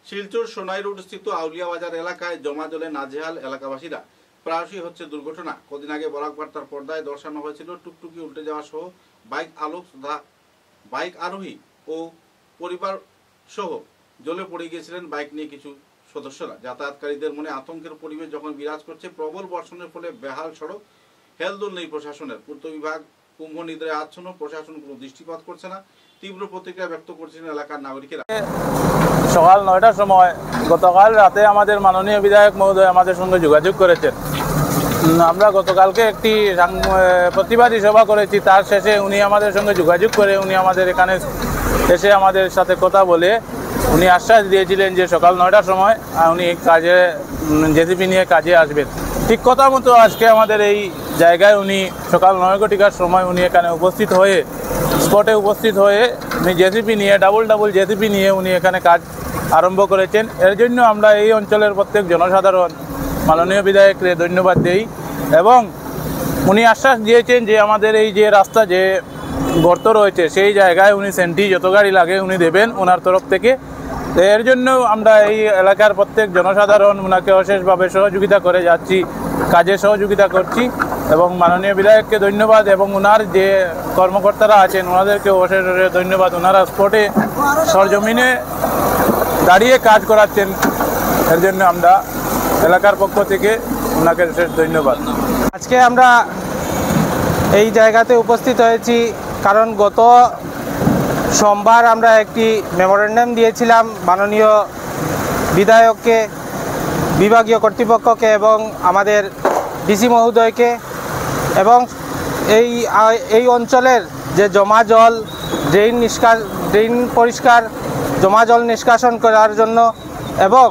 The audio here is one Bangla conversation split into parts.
শিলচর সোনাই রোড স্থিত আউলিয়া বাজার এলাকায় জমা জলে নাজেহাল এলাকাবাসীরা। প্রায়শই হচ্ছে দুর্ঘটনা। কদিন আগে বরাক বার্তার পর্দায় দর্শানো হয়েছিল টুকটুকি উল্টে যাওয়া সহ বাইক আরোহী ও পরিবার সহ জলে পড়ে গিয়েছিলেন বাইক নিয়ে কিছু সদস্যরা। যাতায়াতকারীদের মনে আতঙ্কের পরিবেশ যখন বিরাজ করছে, প্রবল বর্ষণের ফলে বেহাল সড়ক, হেলদোল নেই প্রশাসনের। পূর্ত বিভাগ কুম্ভ নিদ্রায় আচ্ছন্ন, প্রশাসন কোনো দৃষ্টিপাত করছে না। তীব্র প্রতিক্রিয়া ব্যক্ত করছেন এলাকার নাগরিকেরা। সকাল ৯টার সময় গতকাল রাতে আমাদের মাননীয় বিধায়ক মহোদয় আমাদের সঙ্গে যোগাযোগ করেছেন। আমরা গতকালকে একটি প্রতিবাদী সভা করেছি, তার শেষে উনি আমাদের সঙ্গে যোগাযোগ করে উনি আমাদের এখানে এসে আমাদের সাথে কথা বলে উনি আশ্বাস দিয়েছিলেন যে সকাল ৯টার সময় উনি কাজে জেসিপি নিয়ে কাজে আসবেন। ঠিক কথা মতো আজকে আমাদের এই জায়গায় উনি সকাল ৯ ঘটিকার সময় উনি এখানে উপস্থিত হয়ে স্পটে উপস্থিত হয়ে উনি জেসিপি নিয়ে ডাবল জেসিপি নিয়ে উনি এখানে কাজ আরম্ভ করেছেন। এর জন্য আমরা এই অঞ্চলের প্রত্যেক জনসাধারণ মাননীয় বিধায়ককে ধন্যবাদ দেই এবং উনি আশ্বাস দিয়েছেন যে আমাদের এই যে রাস্তা যে গর্ত রয়েছে সেই জায়গায় উনি সেন্টি যত গাড়ি লাগে উনি দেবেন ওনার তরফ থেকে। এর জন্য আমরা এই এলাকার প্রত্যেক জনসাধারণ ওনাকে অশেষভাবে সহযোগিতা করে যাচ্ছি, কাজে সহযোগিতা করছি এবং মাননীয় বিধায়ককে ধন্যবাদ এবং ওনার যে কর্মকর্তারা আছেন ওনাদেরকেও অশেষ ধন্যবাদ। ওনারা স্পটে সরজমিনে দাঁড়িয়ে কাজ করাচ্ছেন, এর জন্য আমরা এলাকার পক্ষ থেকে ওনাকে বিশেষ ধন্যবাদ। আজকে আমরা এই জায়গাতে উপস্থিত হয়েছি কারণ গত সোমবার আমরা একটি মেমোরেন্ডাম দিয়েছিলাম মাননীয় বিধায়ককে, বিভাগীয় কর্তৃপক্ষকে এবং আমাদের ডিসি মহোদয়কে, এবং এই অঞ্চলের যে জমা জল ড্রেন পরিষ্কার, জমা জল নিষ্কাশন করার জন্য এবং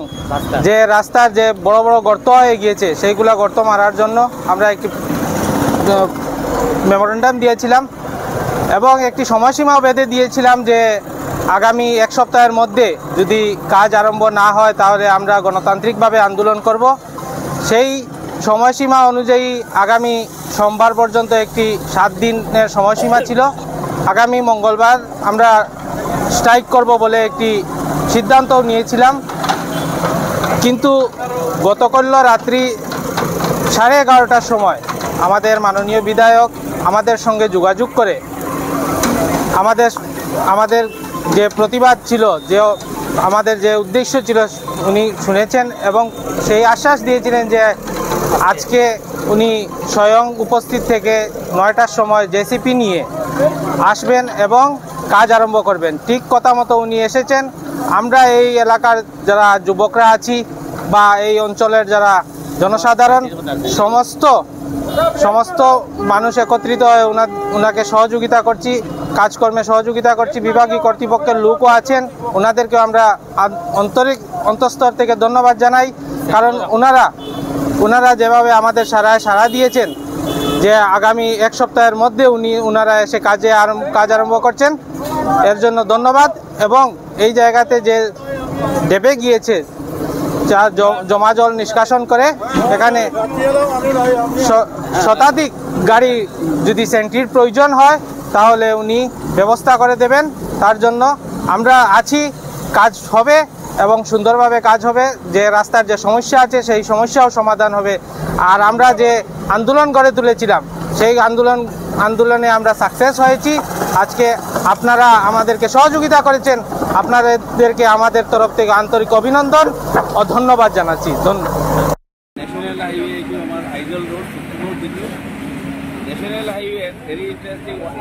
যে রাস্তার যে বড় বড় গর্ত হয়ে গিয়েছে সেইগুলা গর্ত মারার জন্য আমরা একটি মেমোরেন্ডাম দিয়েছিলাম এবং একটি সময়সীমাও বেঁধে দিয়েছিলাম যে আগামী এক সপ্তাহের মধ্যে যদি কাজ আরম্ভ না হয় তাহলে আমরা গণতান্ত্রিকভাবে আন্দোলন করব। সেই সময়সীমা অনুযায়ী আগামী সোমবার পর্যন্ত একটি 7 দিনের সময়সীমা ছিল। আগামী মঙ্গলবার আমরা স্ট্রাইক করব বলে একটি সিদ্ধান্তও নিয়েছিলাম, কিন্তু গতকাল রাত্রি 11:30টার সময় আমাদের মাননীয় বিধায়ক আমাদের সঙ্গে যোগাযোগ করে আমাদের যে প্রতিবাদ ছিল, যে আমাদের যে উদ্দেশ্য ছিল উনি শুনেছেন এবং সেই আশ্বাস দিয়েছিলেন যে আজকে উনি স্বয়ং উপস্থিত থেকে 9টার সময় জেসিপি নিয়ে আসবেন এবং কাজ আরম্ভ করবেন। ঠিক কথা মতো উনি এসেছেন। আমরা এই এলাকার যারা যুবকরা আছি বা এই অঞ্চলের যারা জনসাধারণ সমস্ত মানুষ একত্রিত হয়ে ওনাকে সহযোগিতা করছি, কাজকর্মে সহযোগিতা করছি। বিভাগীয় কর্তৃপক্ষের লোকও আছেন, ওনাদেরকেও আমরা অন্তঃস্থল থেকে ধন্যবাদ জানাই, কারণ ওনারা যেভাবে আমাদের সাড়া দিয়েছেন যে আগামী এক সপ্তাহের মধ্যে ওনারা এসে কাজ আরম্ভ করছেন, এর জন্য ধন্যবাদ। এবং এই জায়গাতে যে ডেবে গিয়েছে জমা জল নিষ্কাশন করে এখানে শতাধিক গাড়ি যদি সেন্ট্রির প্রয়োজন হয় তাহলে উনি ব্যবস্থা করে দেবেন। তার জন্য আমরা আছি, কাজ হবে এবং সুন্দরভাবে কাজ হবে। যে রাস্তার যে সমস্যা আছে সেই সমস্যাও সমাধান হবে। আর আমরা যে আন্দোলন গড়ে তুলেছিলাম সেই আন্দোলনে আমরা সাকসেস হয়েছি। আজকে আপনারা আমাদেরকে সহযোগিতা করেছেন, আপনাদেরকে আমাদের তরফ থেকে আন্তরিক অভিনন্দন ও ধন্যবাদ জানাচ্ছি। ন্যাশনাল হাইওয়ে আমার আইজল রোড ন্যাশনাল হাইওয়ে হেৰি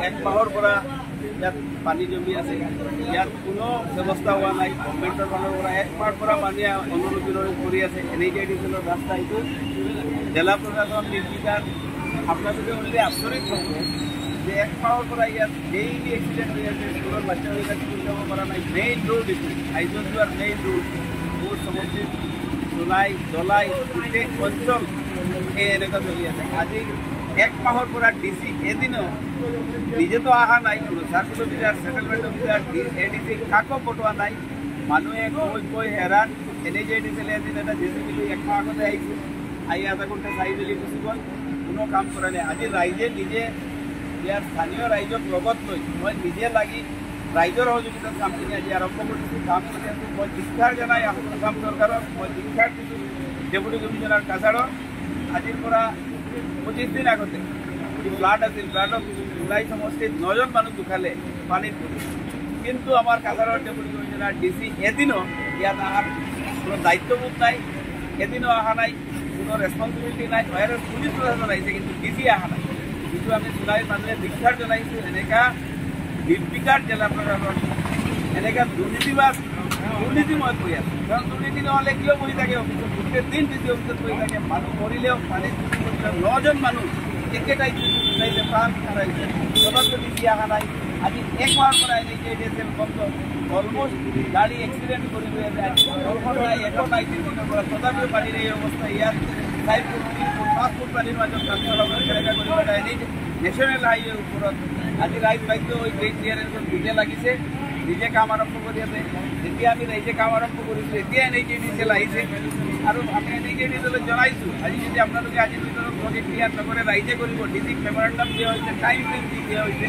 এক মাহৰ পৰা ইয়াত পানী জমি আছে। ইয়াত কোনো ব্যৱস্থা হোৱা নাই গভৰ্ণমেণ্টৰ ফালৰ পৰা। এক মাহৰ পৰা পানী অনুৰোধ কৰি আছে। NHIDCL ৰাস্তা এইটো জিলা প্ৰশাসন নিৰ্বিচাৰ। আপোনালোকে শুনিলে আচৰিত হ'ব যে এক মাহৰ পৰা ইয়াত ডেইলি এক্সিডেণ্ট হৈ আছে। স্কুলৰ বাচ্চাবিলাক স্কুল যাব পৰা নাই। মেইন ৰোড এইটো আইজল যোৱাৰ মেইন ৰোড। বহুত সমষ্টিত দলাই গোটেই অঞ্চল এনেকুৱা চলি আছে। আজি এক মাহৰ পৰা ডিচি এদিনো নিজেতো অহা নাই, চাৰ্কুল অফিচাৰ, সেটেলমেণ্ট অফিচাৰ, ADC কাকো পঠোৱা নাই। মানুহে কৈ হেৰান। NHIDCL এদিন এটা জেচিপি লৈ এক মাহ আগতে আহিছিল, আহি আধা ঘণ্টা চাই মেলি গুচি গ'ল, কোনো কাম কৰা নাই। আজি ৰাইজে নিজে ইয়াৰ স্থানীয় ৰাইজক লগত লৈ মই নিজে লাগি ৰাইজৰ সহযোগিতাত কামখিনি আজি আৰম্ভ কৰিছোঁ। কাম কৰি আছোঁ। মই ধিক্ষাৰ জনাই অসম চৰকাৰক, মই ধিক্ষাৰ দিছোঁ ডেপুটি কমিশনাৰ কাছাৰৰ। আজিৰ পৰা 25 দিন আগতে যি ফ্লাড আছিল, ফ্লাডত জুলাই সমষ্টিত 9জন মানুহ ঢুকালে পানীত পৰি। কিন্তু আমাৰ কাছাৰৰ ডেপুটি কমিশনাৰ DC এদিনো ইয়াত অহাৰ কোনো দায়িত্ববোধ নাই, এদিনো অহা নাই, কোনো ৰেছপন্সিবিলিটি নাই। বাহিৰৰ পুলিচ প্ৰশাসন আহিছে কিন্তু DC অহা নাই। যিটো আমি জুলাইৰ মানুহে ধিক্ষাৰ জনাইছোঁ। এনেকুৱা নিৰ্বিকাৰ জিলা প্ৰশাসন, এনেকুৱা দুৰ্নীতিময় কৰি আছে। কাৰণ দুৰ্নীতি নহ'লে কিয় বহি থাকে অফিচত? গোটেই দিন DC অফিচত বহি থাকে। মানুহ মৰিলেও পানীত 9জন মানুহ একেটাই প্ৰাণ হেৰাইছে, তথাপিও DC অহা নাই। আজি 1 মাহৰ পৰা NHIDCL বন্ধ, অলমষ্ট গাড়ী এক্সিডেণ্ট কৰি লৈ আছে। আজি বৰষুণ নাই, একো নাই 3 দিনৰ পৰা, তথাপিও পানীৰ এই অৱস্থা। ইয়াত 4 ফুট 3 ফুট 5 ফুট পানীৰ মাজত নেশ্যনেল হাইৱেৰ ওপৰত আজি ৰাইজ বাধ্য হৈ গ্ৰেট ক্লিয়াৰেন্সত নিজে লাগিছে, নিজে কাম আৰম্ভ কৰি আছে। যেতিয়া আমি ৰাইজে কাম আৰম্ভ কৰিছোঁ, এতিয়া NHIDCL আহিছে আৰু আমি NHIDCL জনাইছোঁ আজি যদি আপোনালোকে আজিৰ ভিতৰত প্ৰজেক্ট ক্লিয়াৰ নকৰে ৰাইজে কৰিব। ডিচিক মেমৰেণ্ডাম দিয়া হৈছে, টাইম ফ্ৰেম দিয়া হৈছে,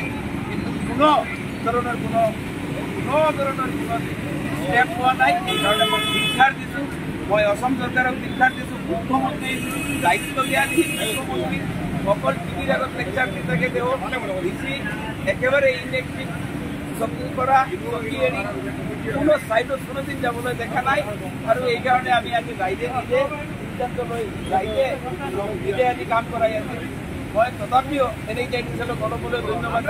কিন্তু কোনো ধৰণৰ ষ্টেপ হোৱা নাই। সেইকাৰণে মই ধিক্ষাৰ দিছোঁ। মই অসম চৰকাৰক ধিক্ষাৰ দিছোঁ। মুখ্যমন্ত্ৰীৰ দায়িত্ব জ্ঞানহীন মুখ্যমন্ত্ৰী অকল টিভিৰ আগত লেকচাৰ দি থাকে। তেওঁ DC একেবাৰে ইলেক্ট্ৰিক চকী কৰা চকী এৰি কোনো ছাইডত কোনোদিন যাবলৈ দেখা নাই। আৰু এইকাৰণে আমি আজি ৰাইজে নিজে সিদ্ধান্ত লৈ ৰাইজে নিজে আজি কাম কৰাই আছে। মই তথাপিও NHIDCLক অলপলৈ ধন্যবাদ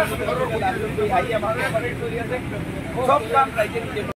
আহি আমাক অপাৰেট কৰি আছে। চব কাম ৰাইজে নিজে